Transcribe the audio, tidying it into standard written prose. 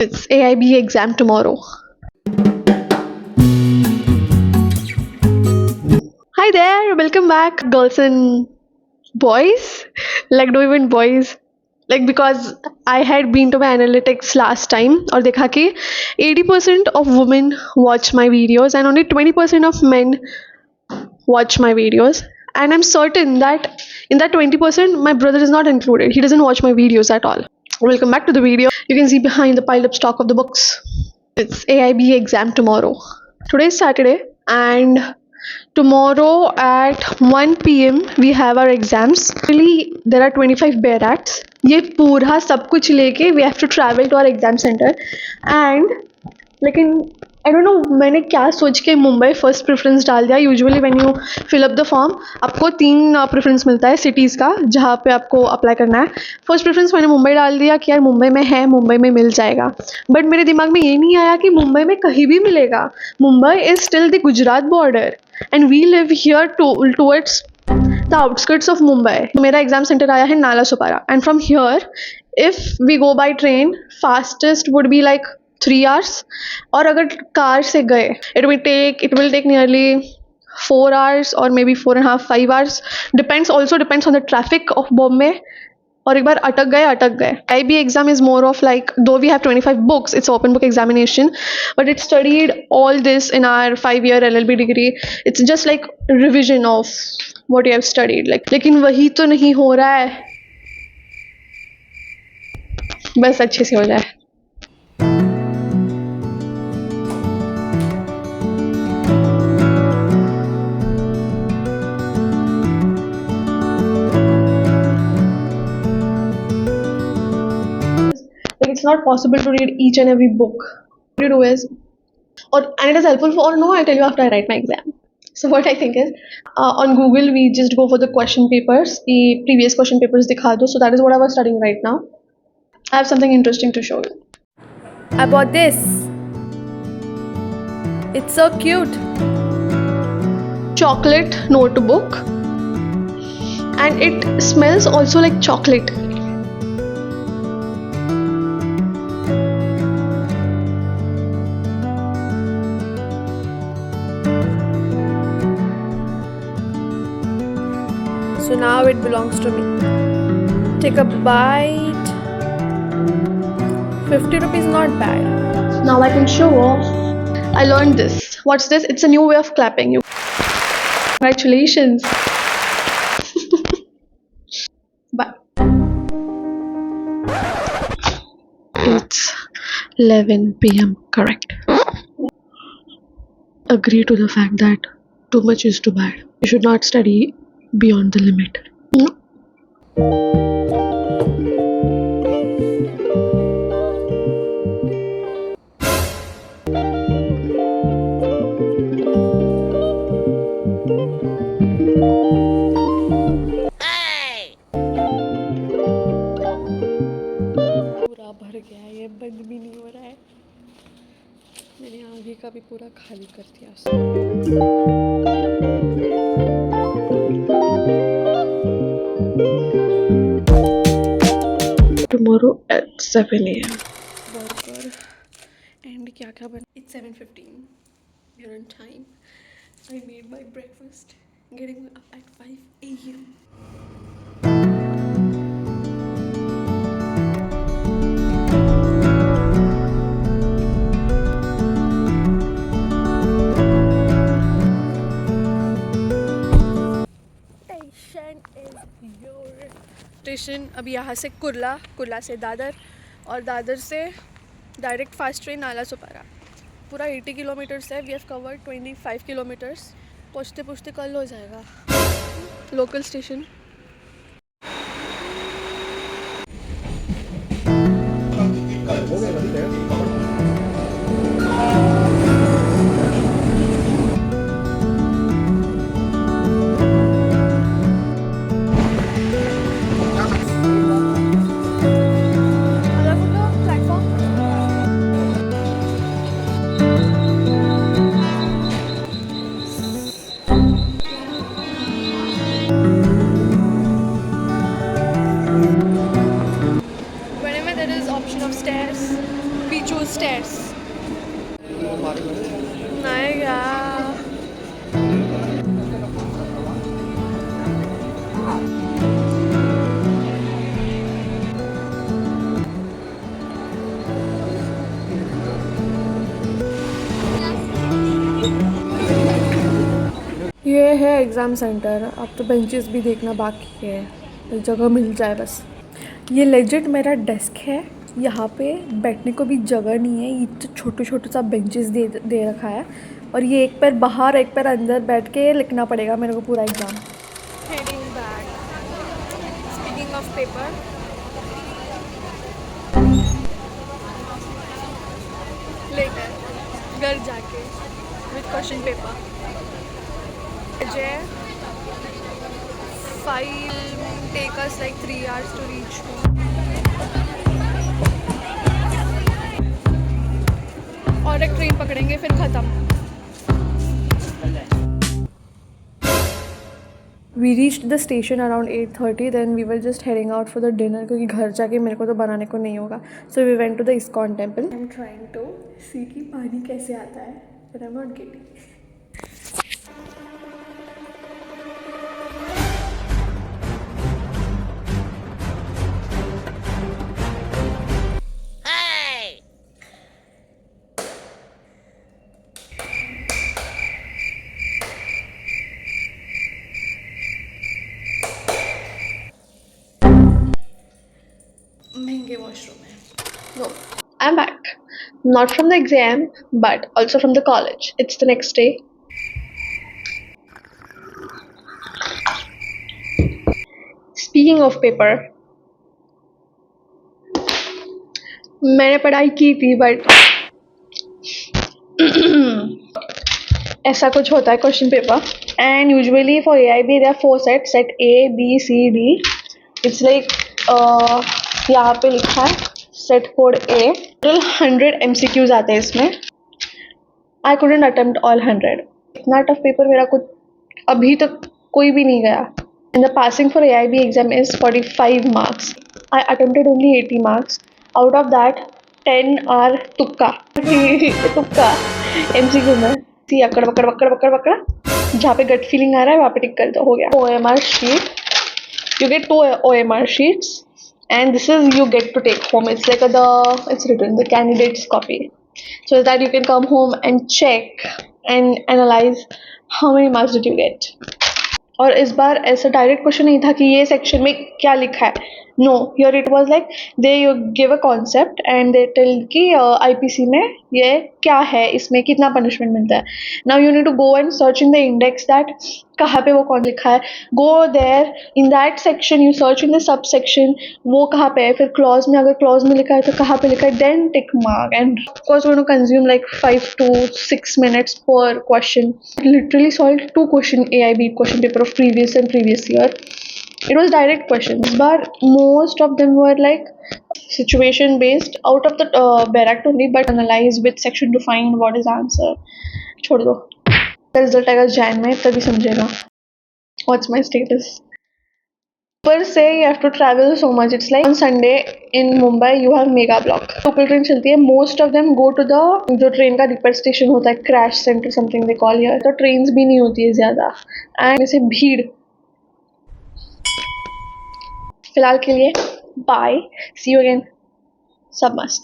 It's AIB exam tomorrow. Hi there, welcome back, girls and boys. Like, no, even boys. Like, because I had been to my analytics last time, और देखा कि 80% of women watch my videos and only 20% of men watch my videos. And I'm certain that in that 20%, my brother is not included. He doesn't watch my videos at all. Welcome back to the video. You can see behind the piled up stock of the books. It's AIB exam tomorrow. Today is Saturday, and tomorrow at 1 p.m. we have our exams. Really, there are 25 bare acts. ये पूरा सब कुछ लेके we have to travel to our exam center. And लेकिन I don't know मैंने क्या सोच के मुंबई फर्स्ट प्रेफरेंस डाल दिया. Usually when you fill up the form आपको 3 प्रेफरेंस मिलता है सिटीज़ का जहाँ पे आपको अप्लाई करना है. फर्स्ट प्रेफरेंस मैंने मुंबई डाल दिया कि यार मुंबई में है, मुंबई में मिल जाएगा. बट मेरे दिमाग में ये नहीं आया कि मुंबई में कहीं भी मिलेगा. Mumbai is still the Gujarat border and we live here towards the outskirts of Mumbai. मेरा एग्जाम सेंटर आया है Nalasopara and from here if we go by train fastest would be like 3 hours. और अगर कार से गए it will take nearly 4 hours or maybe 4.5 5 hours. Depends on the traffic of Bombay. और एक बार अटक गए. IB exam is more of like, though we have 25 books, it's open book examination, but it studied all this in our 5-year LLB degree. It's just like revision of what you have studied. Like, लेकिन वही तो नहीं हो रहा है. बस अच्छे से हो जाए. Like, it's not possible to read each and every book. What you do is, and it is helpful for, or no, I tell you after I write my exam. So what I think is, on Google we just go for the question papers, the previous question papers दिखा दो. So that is what I was studying right now. I have something interesting to show you. I bought this. It's so cute. Chocolate notebook, and it smells also like chocolate. So now it belongs to me. Take a bite. 50 rupees, not bad. Now I can show off. I learned this. What's this? It's a new way of clapping you. Congratulations. Bye. It's 11 p.m. Correct. Agree to the fact that too much is too bad. You should not study beyond the limit. No. पूरा भर गया है, ये बंद भी नहीं हो रहा है. मैंने आगे का भी पूरा खाली कर दिया. Tomorrow at 7 a.m. Burger and क्या बन. It's 7:15. We're on time. I made my breakfast. Getting up at 5 a.m. Station अभी यहाँ से कुर्ला से दादर, और दादर से डायरेक्ट फास्ट ट्रेन नाला सुपारा. पूरा 80 किलोमीटर्स है. We have covered 25 kilometres. पहुँचते पहुँचते कल हो जाएगा. Local station. use stairs. नहीं यार. ये है एग्ज़ाम सेंटर. अब तो बेंचेस भी देखना बाकी है, एक जगह मिल जाए बस. ये लेजिट मेरा डेस्क है. यहाँ पे बैठने को भी जगह नहीं है. ये तो छोटे छोटे सा बेंचेस दे रखा है और ये एक पैर बाहर एक पैर अंदर बैठ के लिखना पड़ेगा मेरे को पूरा exam. Heading back. Speaking of paper, later घर जाके with question paper. Ajay, file take us like 3 hours to reach home. और एक ट्रेन पकड़ेंगे फिर ख़त्म. We reached the station around 8:30. Then we were just heading out for the dinner क्योंकि घर जाके मेरे को तो बनाने को नहीं होगा. So we went to the ISKCON temple. I'm trying to see कि पानी कैसे आता है, but I'm not getting. महंगे वॉशरूम है. No, I'm back. Not from the exam, but also from the college. It's the next day. Speaking of paper, मैंने पढ़ाई की थी बट ऐसा कुछ होता है question paper. And usually for AIB there are 4 sets, set A, B, C, D. It's like यहाँ पे लिखा है set code A. Total 100 MCQs आते हैं इसमें. आई couldn't attempt all 100. इतना टफ पेपर मेरा कुछ अभी तक कोई भी नहीं गया. And the passing for AIB exam is 45 marks. I attempted only 80 marks. Out of that, 10 are तुक्का. तुक्का MCQ में सी अकड़ बकड़ बकड़ बकड़ बकड़ जहाँ पे गट फीलिंग आ रहा है वहाँ पे टिक कर दो, हो गया. OMR sheet. You get 2 OMR sheets. And this is you get to take home. It's like it's written the candidate's copy, so that you can come home and check and analyze how many marks did you get. और इस बार ऐसा direct question नहीं था कि ये section में क्या लिखा है. No, here it was like they give a concept and they tell कि IPC में ये क्या है, इसमें कितना पनिशमेंट मिलता है. Now you need to go and search in the index that कहाँ पे वो कौन लिखा है. Go there in that section, you search in the sub section वो कहाँ पे है. फिर क्लॉज में अगर क्लॉज में लिखा है तो कहाँ पे लिखा है, then tick mark. And of course we consume like 5 to 6 minutes per question. Literally solved 2 question AIB question paper of previous year. It was direct questions, but most of them were like situation based out of the barrack only, but analyze which section to find what is answer. छोड़ दो. Result आएगा जैन में तभी समझेगा what's my status. Per se you have to travel so much. It's like on Sunday in Mumbai you have mega block. Local train चलती है. Most of them go to the जो train का repair station होता है, crash centre something they call here. तो trains भी नहीं होती है ज़्यादा एंड जैसे भीड़. फिलहाल के लिए बाय, सी यू अगेन. सब मस्त.